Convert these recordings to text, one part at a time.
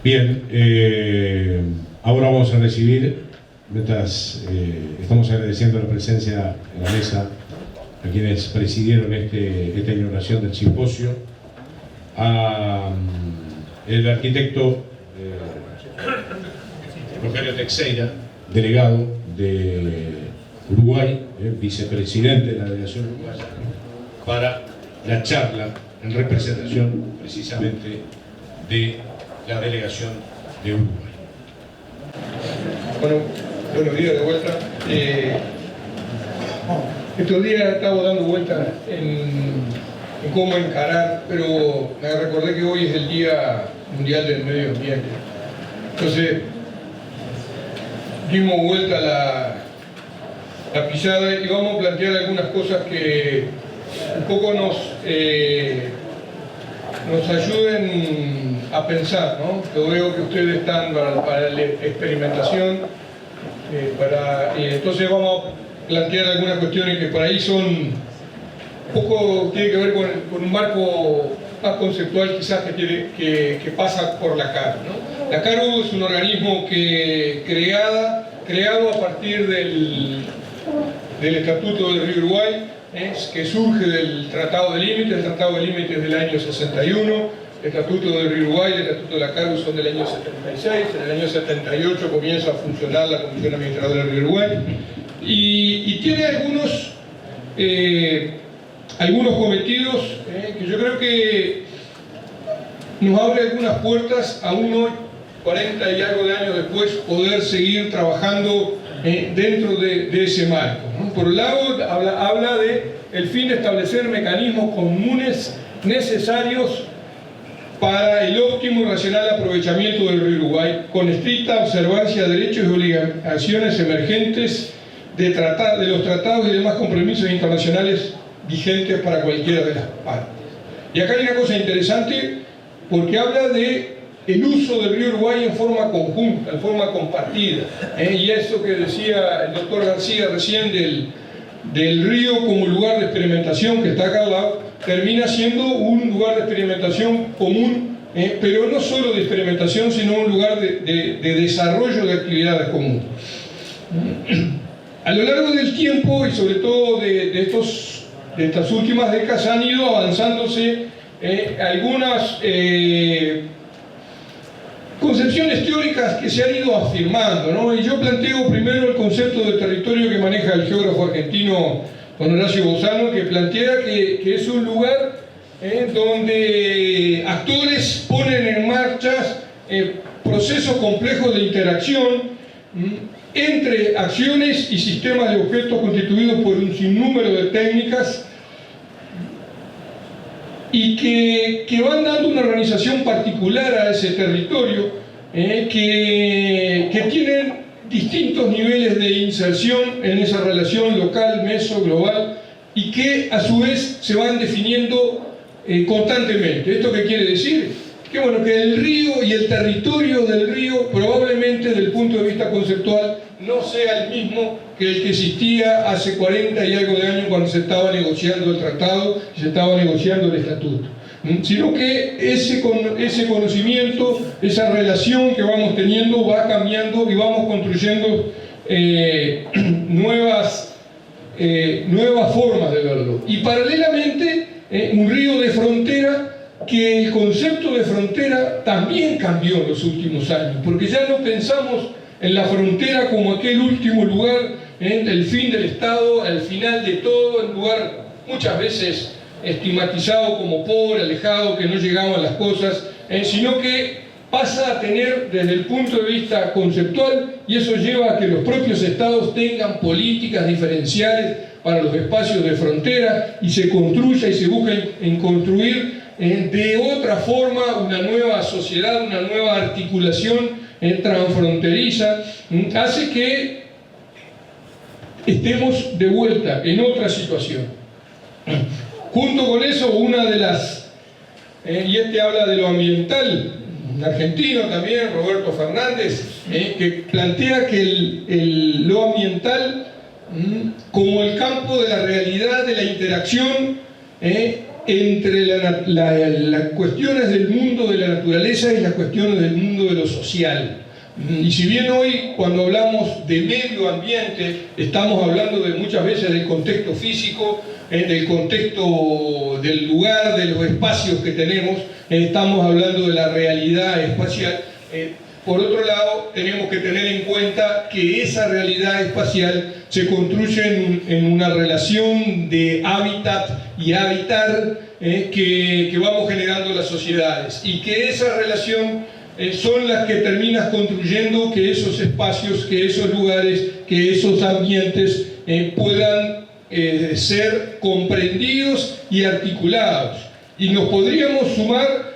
Bien, ahora vamos a recibir, mientras estamos agradeciendo la presencia en la mesa a quienes presidieron esta inauguración del simposio, el arquitecto Rogelio Teixeira, delegado de Uruguay, vicepresidente de la delegación uruguaya, para la charla en representación precisamente de la delegación de Uruguay. Bueno, buenos días de vuelta. Estos días estamos dando vueltas en cómo encarar, pero me recordé que hoy es el Día Mundial del Medio Ambiente. Entonces, dimos vuelta la pisada y vamos a plantear algunas cosas que un poco nos ayuden a pensar, ¿no? Yo veo que ustedes están para la experimentación, entonces vamos a plantear algunas cuestiones que por ahí son un poco, tiene que ver con un marco más conceptual quizás que pasa por la CARU, ¿no? La CARU es un organismo creado a partir del Estatuto del Río Uruguay, que surge del Tratado de Límites. El Tratado de Límites del año 61, el Estatuto del Río Uruguay y el Estatuto de la CARU son del año 76, en el año 78 comienza a funcionar la Comisión Administradora del Río Uruguay y tiene algunos cometidos que yo creo que nos abre algunas puertas a uno 40 y algo de años después poder seguir trabajando dentro de ese marco, ¿no? Por un lado habla de el fin de establecer mecanismos comunes necesarios para el óptimo y racional aprovechamiento del río Uruguay, con estricta observancia de derechos y obligaciones emergentes de los tratados y demás compromisos internacionales vigentes para cualquiera de las partes. Y acá hay una cosa interesante, porque habla de el uso del río Uruguay en forma conjunta, en forma compartida. Y eso que decía el doctor García recién del río como lugar de experimentación que está acá al lado, termina siendo un lugar de experimentación común, pero no solo de experimentación, sino un lugar de desarrollo de actividades comunes. A lo largo del tiempo, y sobre todo de estas últimas décadas, han ido avanzándose algunas concepciones teóricas que se han ido afirmando, ¿no? Y yo planteo primero el concepto de territorio que maneja el geógrafo argentino don Horacio Bozano, que plantea que es un lugar donde actores ponen en marcha procesos complejos de interacción entre acciones y sistemas de objetos constituidos por un sinnúmero de técnicas y que van dando una organización particular a ese territorio, que tienen distintos niveles de inserción en esa relación local, meso, global, y que a su vez se van definiendo constantemente. ¿Esto qué quiere decir? Que bueno, que el río y el territorio del río probablemente desde el punto de vista conceptual no sea el mismo que el que existía hace 40 y algo de años cuando se estaba negociando el tratado y se estaba negociando el estatuto, sino que ese conocimiento, esa relación que vamos teniendo va cambiando y vamos construyendo nuevas formas de verlo. Y paralelamente un río de frontera, que el concepto de frontera también cambió en los últimos años, porque ya no pensamos en la frontera como aquel último lugar, el fin del Estado, al final de todo, un lugar muchas veces estigmatizado como pobre, alejado, que no llegaban las cosas, sino que pasa a tener desde el punto de vista conceptual, y eso lleva a que los propios estados tengan políticas diferenciales para los espacios de frontera y se construya y se busque en construir de otra forma una nueva sociedad, una nueva articulación transfronteriza, hace que estemos de vuelta en otra situación. Junto con eso, una de las, y habla de lo ambiental, un argentino también, Roberto Fernández, que plantea que lo ambiental como el campo de la realidad, de la interacción, entre las cuestiones del mundo de la naturaleza y las cuestiones del mundo de lo social. Y si bien hoy, cuando hablamos de medio ambiente, estamos hablando de muchas veces del contexto físico, del contexto del lugar, de los espacios que tenemos, estamos hablando de la realidad espacial. Por otro lado, tenemos que tener en cuenta que esa realidad espacial se construye en una relación de hábitat y habitar que vamos generando las sociedades, y que esa relación son las que terminan construyendo que esos espacios, que esos lugares, que esos ambientes puedan ser comprendidos y articulados. Y nos podríamos sumar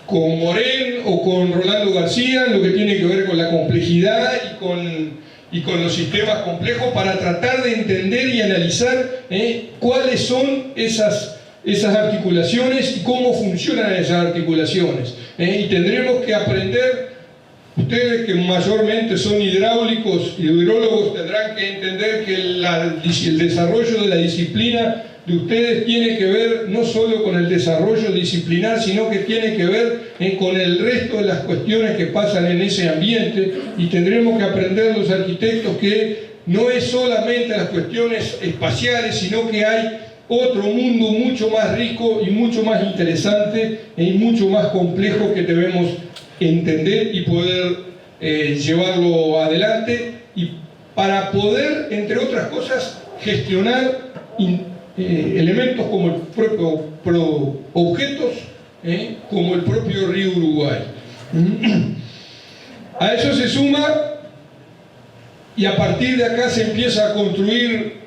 con Morén o con Rolando García en lo que tiene que ver con la complejidad y con los sistemas complejos, para tratar de entender y analizar cuáles son esas articulaciones y cómo funcionan esas articulaciones. Y tendremos que aprender, ustedes que mayormente son hidráulicos y hidrólogos, tendrán que entender que el desarrollo de la disciplina de ustedes tiene que ver no solo con el desarrollo disciplinar, sino que tiene que ver con el resto de las cuestiones que pasan en ese ambiente, y tendremos que aprender los arquitectos que no es solamente las cuestiones espaciales, sino que hay otro mundo mucho más rico y mucho más interesante y mucho más complejo que debemos entender y poder llevarlo adelante, y para poder, entre otras cosas, gestionar elementos como el propio objetos, como el propio río Uruguay. A eso se suma, y a partir de acá se empieza a construir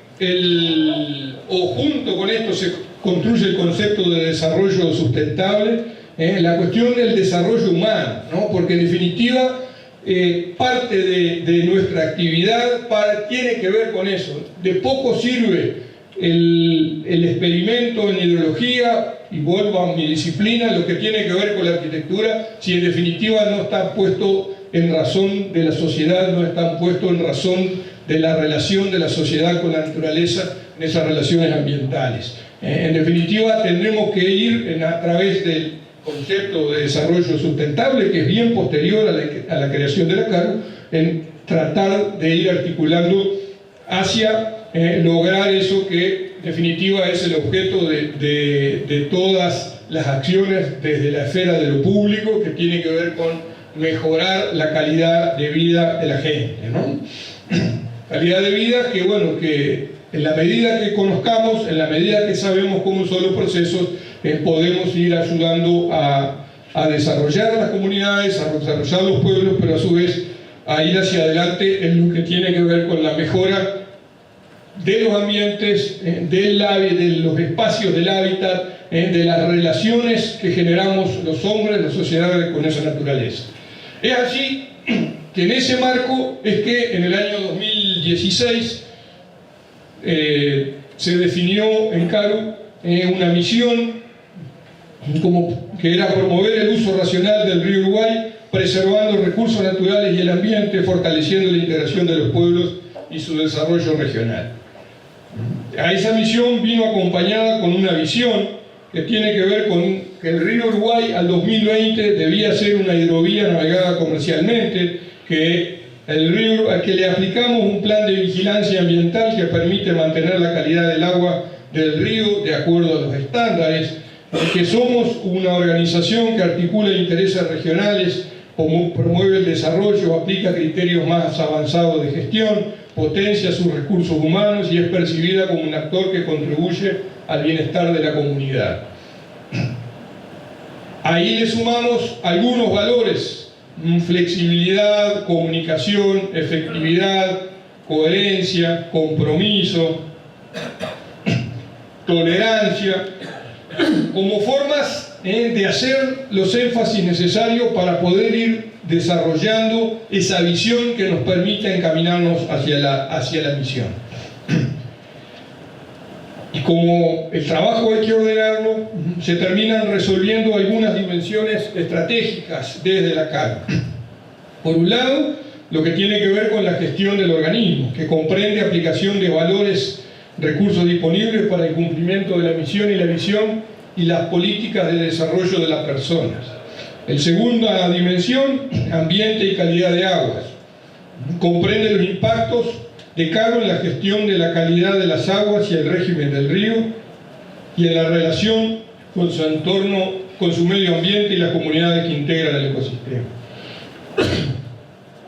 o junto con esto se construye el concepto de desarrollo sustentable, la cuestión del desarrollo humano, ¿no? Porque en definitiva parte de nuestra actividad tiene que ver con eso. De poco sirve el experimento en hidrología, y vuelvo a mi disciplina, lo que tiene que ver con la arquitectura, si en definitiva no está puesto en razón de la sociedad, no está puesto en razón de la relación de la sociedad con la naturaleza, en esas relaciones ambientales. En definitiva, tendremos que ir a través del concepto de desarrollo sustentable, que es bien posterior a la creación de la CARU, en tratar de ir articulando hacia lograr eso que en definitiva es el objeto de todas las acciones desde la esfera de lo público, que tiene que ver con mejorar la calidad de vida de la gente, ¿no? Calidad de vida que, bueno, que en la medida que conozcamos, en la medida que sabemos cómo son los procesos, podemos ir ayudando a desarrollar las comunidades, a desarrollar los pueblos, pero a su vez a ir hacia adelante en lo que tiene que ver con la mejora de los ambientes, de los espacios del hábitat, de las relaciones que generamos los hombres, las sociedades con esa naturaleza. Es así que en ese marco es que en el año 2016 se definió en CARU una misión que era promover el uso racional del río Uruguay, preservando recursos naturales y el ambiente, fortaleciendo la integración de los pueblos y su desarrollo regional. A esa misión vino acompañada con una visión que tiene que ver con que el río Uruguay al 2020 debía ser una hidrovía navegada comercialmente, que le aplicamos un plan de vigilancia ambiental que permite mantener la calidad del agua del río de acuerdo a los estándares, que somos una organización que articula intereses regionales, promueve el desarrollo, aplica criterios más avanzados de gestión, potencia sus recursos humanos y es percibida como un actor que contribuye al bienestar de la comunidad. Ahí le sumamos algunos valores: flexibilidad, comunicación, efectividad, coherencia, compromiso, tolerancia, como formas de hacer los énfasis necesarios para poder ir desarrollando esa visión que nos permita encaminarnos hacia la misión. Y como el trabajo hay que ordenarlo, se terminan resolviendo algunas dimensiones estratégicas desde la CARU. Por un lado, lo que tiene que ver con la gestión del organismo, que comprende aplicación de valores recursos disponibles para el cumplimiento de la misión y la visión y las políticas de desarrollo de las personas. La segunda dimensión, ambiente y calidad de aguas. Comprende los impactos de Caro en la gestión de la calidad de las aguas y el régimen del río y en la relación con su entorno, con su medio ambiente y las comunidades que integran el ecosistema.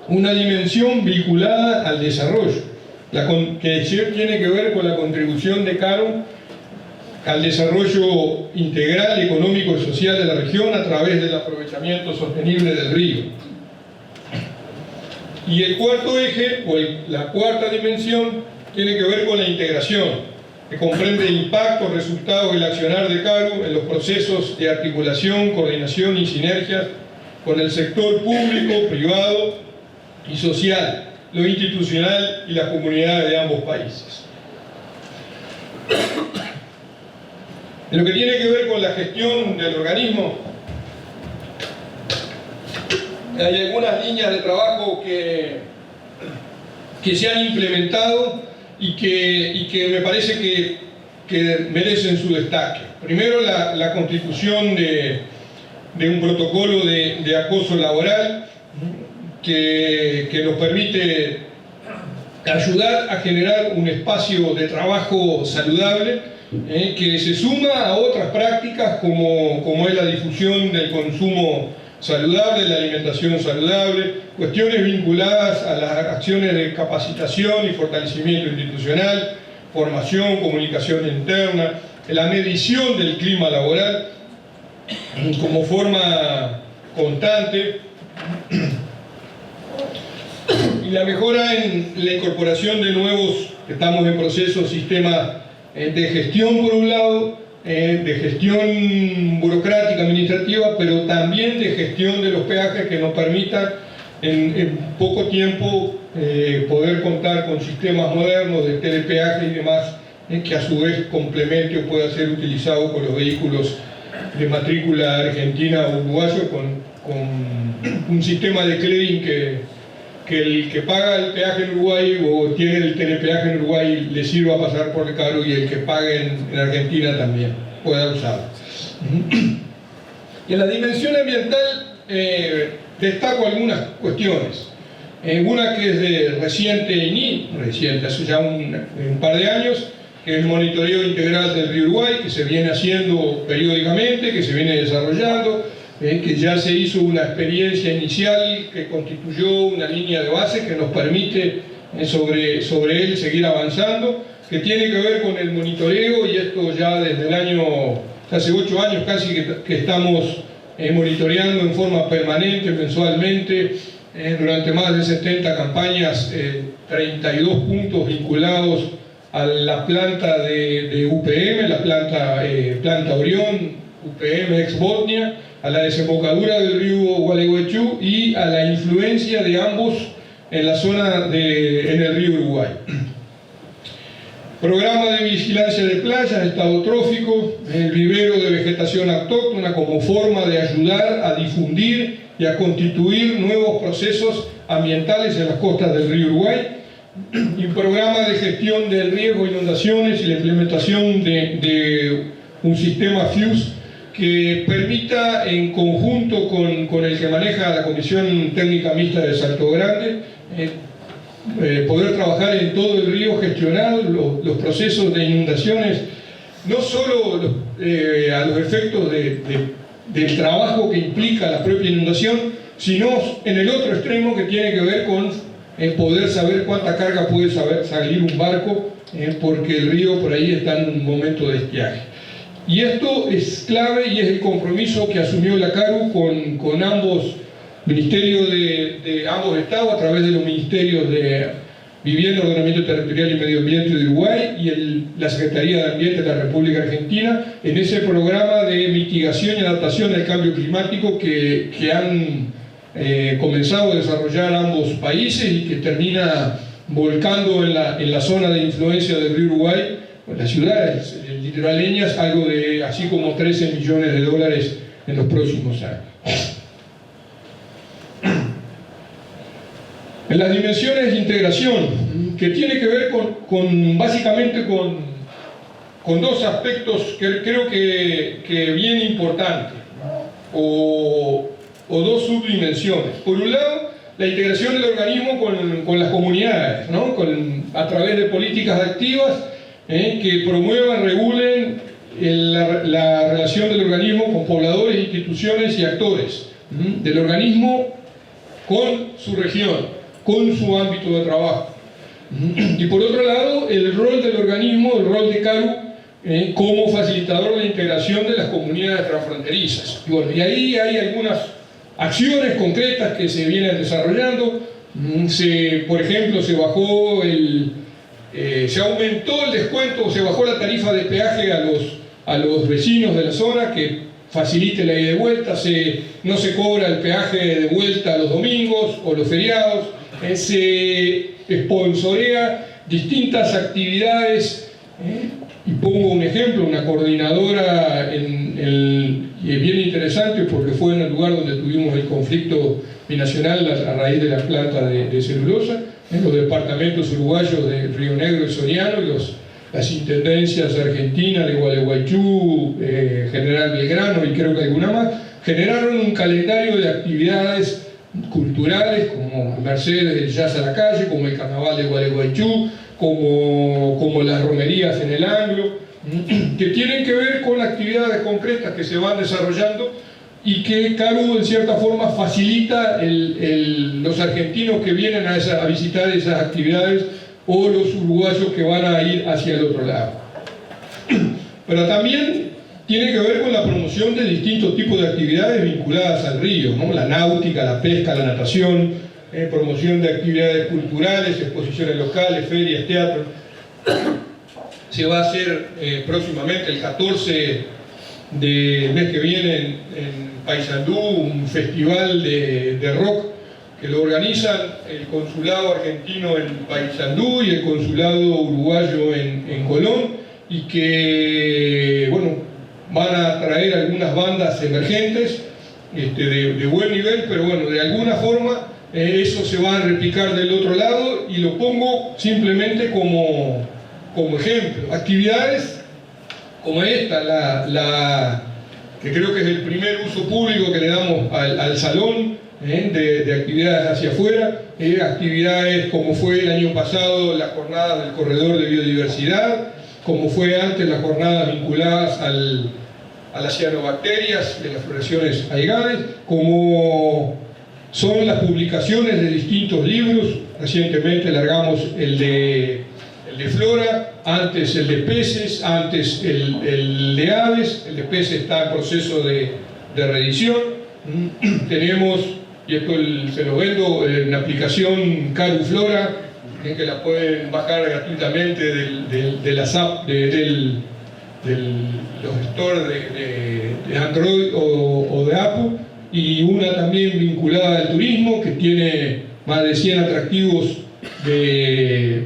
Una dimensión vinculada al desarrollo, que tiene que ver con la contribución de Caro al desarrollo integral, económico y social de la región a través del aprovechamiento sostenible del río. Y el cuarto eje, o la cuarta dimensión, tiene que ver con la integración, que comprende el impacto, resultados del accionar de Caro en los procesos de articulación, coordinación y sinergias con el sector público, privado y social, lo institucional y las comunidades de ambos países. En lo que tiene que ver con la gestión del organismo, hay algunas líneas de trabajo que se han implementado y que me parece que merecen su destaque. Primero, la constitución de un protocolo de acoso laboral que nos permite ayudar a generar un espacio de trabajo saludable que se suma a otras prácticas como es la difusión del consumo saludable, la alimentación saludable, cuestiones vinculadas a las acciones de capacitación y fortalecimiento institucional, formación, comunicación interna, la medición del clima laboral como forma constante y la mejora en la incorporación de nuevos, estamos en proceso, sistemas de gestión por un lado, de gestión burocrática, administrativa, pero también de gestión de los peajes que nos permitan en poco tiempo poder contar con sistemas modernos de telepeaje y demás, que a su vez complemente o pueda ser utilizado por los vehículos de matrícula argentina o uruguayo con un sistema de clearing que el que paga el peaje en Uruguay o tiene el telepeaje en Uruguay le sirva a pasar por el Caro y el que pague en Argentina también pueda usarlo. Y en la dimensión ambiental destaco algunas cuestiones. Una que es de reciente, hace ya un par de años, que es el monitoreo integral del río Uruguay, que se viene haciendo periódicamente, que se viene desarrollando, que ya se hizo una experiencia inicial que constituyó una línea de base que nos permite sobre él seguir avanzando, que tiene que ver con el monitoreo, y esto ya desde hace 8 años casi que estamos monitoreando en forma permanente, mensualmente, durante más de 70 campañas, 32 puntos vinculados a la planta de UPM, la planta Orión, UPM ex Botnia, a la desembocadura del río Gualeguaychú y a la influencia de ambos en la zona en el río Uruguay. Programa de vigilancia de playas, estado trófico, el vivero de vegetación autóctona como forma de ayudar a difundir y a constituir nuevos procesos ambientales en las costas del río Uruguay, y un programa de gestión del riesgo de inundaciones y la implementación de un sistema FUSE que permita, en conjunto con el que maneja la Comisión Técnica Mixta de Salto Grande, poder trabajar en todo el río, gestionar los procesos de inundaciones, no solo a los efectos del trabajo que implica la propia inundación, sino en el otro extremo que tiene que ver con poder saber cuánta carga puede salir un barco, porque el río por ahí está en un momento de estiaje. Y esto es clave y es el compromiso que asumió la CARU con ambos ministerios de ambos estados, a través de los ministerios de Vivienda, Ordenamiento Territorial y Medio Ambiente de Uruguay y la Secretaría de Ambiente de la República Argentina, en ese programa de mitigación y adaptación al cambio climático que han comenzado a desarrollar ambos países y que termina volcando en la zona de influencia del río Uruguay, en las ciudades litoraleñas, algo de así como 13 millones de dólares en los próximos años. En las dimensiones de integración, que tiene que ver básicamente con dos aspectos que creo que bien importantes, o dos subdimensiones. Por un lado, la integración del organismo con las comunidades, ¿no? A través de políticas activas que promuevan, regulen la relación del organismo con pobladores, instituciones y actores del organismo con su región, con su ámbito de trabajo. Y por otro lado, el rol del organismo, el rol de CARU, como facilitador de la integración de las comunidades transfronterizas. Y bueno, y ahí hay algunas acciones concretas que se vienen desarrollando. Por ejemplo, se aumentó el descuento, se bajó la tarifa de peaje a los vecinos de la zona, que facilite la ida y vuelta. No se cobra el peaje de vuelta los domingos o los feriados. Se sponsorea distintas actividades. Y pongo un ejemplo, una coordinadora bien interesante, porque fue en el lugar donde tuvimos el conflicto binacional a raíz de la planta de celulosa, en los departamentos uruguayos de Río Negro y Soriano, y las intendencias argentinas de Gualeguaychú, General Belgrano y creo que alguna más, generaron un calendario de actividades culturales como Mercedes del Jazz a la Calle, como el Carnaval de Gualeguaychú, como las romerías en el Anglo, que tienen que ver con actividades concretas que se van desarrollando y que CARU en cierta forma facilita los argentinos que vienen a visitar esas actividades o los uruguayos que van a ir hacia el otro lado. Pero también tiene que ver con la promoción de distintos tipos de actividades vinculadas al río, ¿no? La náutica, la pesca, la natación, promoción de actividades culturales, exposiciones locales, ferias, teatros. Se va a hacer próximamente, el 14 del mes que viene, en Paysandú, un festival de rock que lo organizan el consulado argentino en Paysandú y el consulado uruguayo en Colón, y que, bueno, van a traer algunas bandas emergentes de buen nivel, pero bueno, de alguna forma eso se va a replicar del otro lado, y lo pongo simplemente como ejemplo. Actividades como esta, que creo que es el primer uso público que le damos al salón de actividades hacia afuera, actividades como fue el año pasado la jornada del corredor de biodiversidad, como fue antes las jornadas vinculadas a las cianobacterias de las floraciones aigales, como son las publicaciones de distintos libros. Recientemente largamos el de flora, antes el de peces, antes el de aves. El de peces está en proceso de reedición. Tenemos, y esto se lo vendo, en la aplicación CARU Flora, que la pueden bajar gratuitamente de las apps, de los stores de Android o de Apple, y una también vinculada al turismo, que tiene más de 100 atractivos de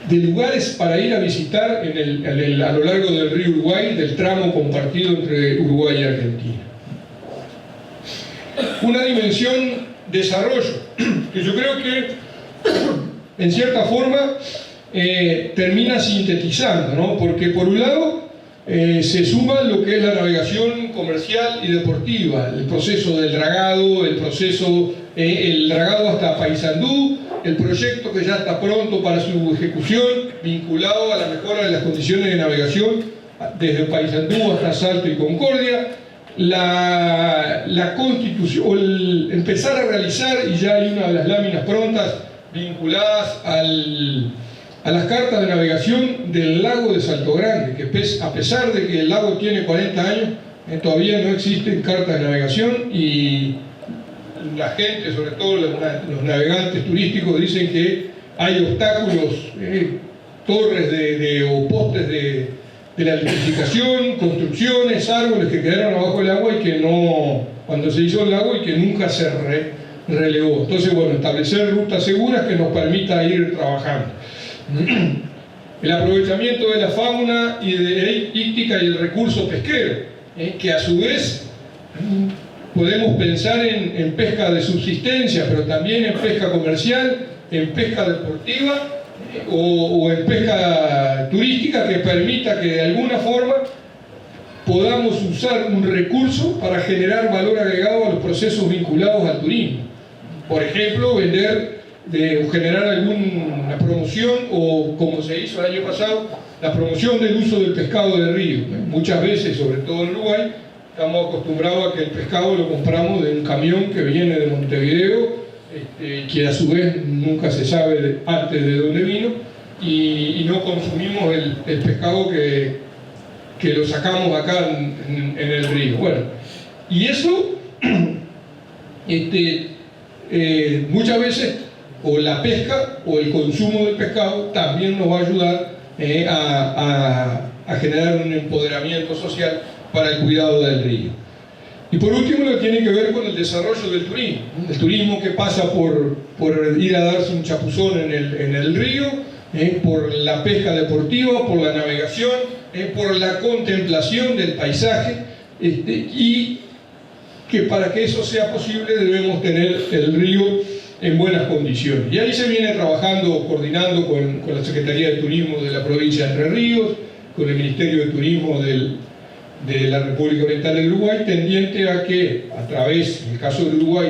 lugares para ir a visitar a lo largo del río Uruguay, del tramo compartido entre Uruguay y Argentina. Una dimensión desarrollo, que yo creo que en cierta forma termina sintetizando, ¿no? Porque por un lado se suma lo que es la navegación comercial y deportiva, el proceso del dragado, el dragado hasta Paysandú, el proyecto que ya está pronto para su ejecución, vinculado a la mejora de las condiciones de navegación desde Paysandú hasta Salto y Concordia, la constitución, empezar a realizar, y ya hay una de las láminas prontas vinculadas a las cartas de navegación del lago de Salto Grande, que a pesar de que el lago tiene 40 años, todavía no existen cartas de navegación, y la gente, sobre todo los navegantes turísticos, dicen que hay obstáculos, torres o postes de la electrificación, construcciones, árboles que quedaron abajo del agua y que no, cuando se hizo el lago, y que nunca se relevó. Entonces, bueno, establecer rutas seguras que nos permita ir trabajando. El aprovechamiento de la fauna y de íctica y el recurso pesquero, que a su vez podemos pensar en pesca de subsistencia, pero también en pesca comercial, en pesca deportiva o en pesca turística que permita que de alguna forma podamos usar un recurso para generar valor agregado a los procesos vinculados al turismo. Por ejemplo, vender o generar alguna promoción, o como se hizo el año pasado, la promoción del uso del pescado de río. Muchas veces, sobre todo en Uruguay, estamos acostumbrados a que el pescado lo compramos de un camión que viene de Montevideo, que a su vez nunca se sabe antes de dónde vino, y no consumimos el pescado que lo sacamos acá en el río. Bueno, y eso muchas veces o la pesca o el consumo del pescado también nos va a ayudar a generar un empoderamiento social para el cuidado del río. Y por último, lo que tiene que ver con el desarrollo del turismo. El turismo que pasa por ir a darse un chapuzón en el río, por la pesca deportiva, por la navegación, por la contemplación del paisaje, y que para que eso sea posible debemos tener el río en buenas condiciones. Y ahí se viene trabajando, coordinando con la Secretaría de Turismo de la provincia de Entre Ríos, con el Ministerio de Turismo de la República Oriental del Uruguay, tendiente a que, a través, en el caso del Uruguay,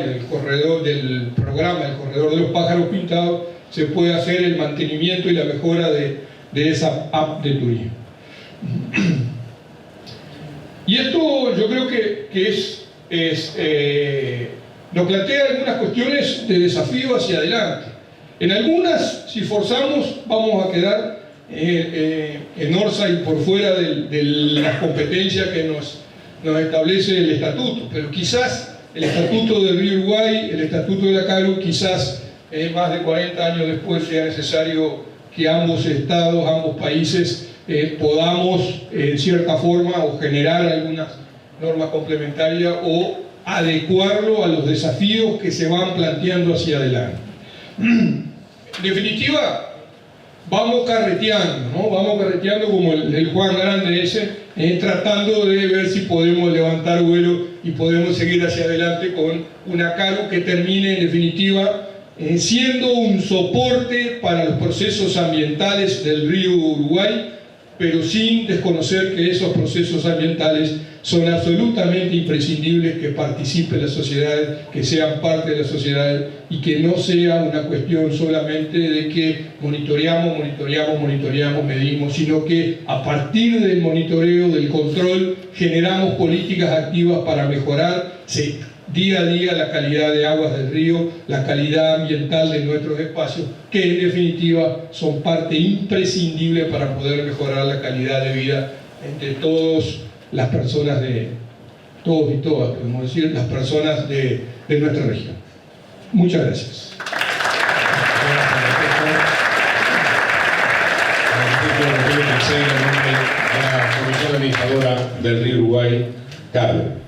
del programa El Corredor de los Pájaros Pintados, se pueda hacer el mantenimiento y la mejora de esa app de turismo. Y esto yo creo que nos plantea algunas cuestiones de desafío hacia adelante. En algunas, si forzamos, vamos a quedar en orza y por fuera de las competencias que nos establece el estatuto, pero quizás el estatuto del Río Uruguay, el estatuto de la CARU, quizás más de 40 años después sea necesario que ambos estados, ambos países podamos en cierta forma o generar algunas normas complementarias o adecuarlo a los desafíos que se van planteando hacia adelante. En definitiva, vamos carreteando, ¿no? Vamos carreteando como el Juan Grande ese, tratando de ver si podemos levantar vuelo y podemos seguir hacia adelante con una CARU que termine en definitiva siendo un soporte para los procesos ambientales del río Uruguay, pero sin desconocer que esos procesos ambientales son absolutamente imprescindibles, que participe la sociedad, que sean parte de la sociedad y que no sea una cuestión solamente de que monitoreamos, medimos, sino que a partir del monitoreo, del control, generamos políticas activas para mejorar día a día la calidad de aguas del río, la calidad ambiental de nuestros espacios, que en definitiva son parte imprescindible para poder mejorar la calidad de vida de todas las personas todos y todas, podemos decir, las personas de nuestra región. Muchas gracias. La Comisión Administradora del Río Uruguay, CARU.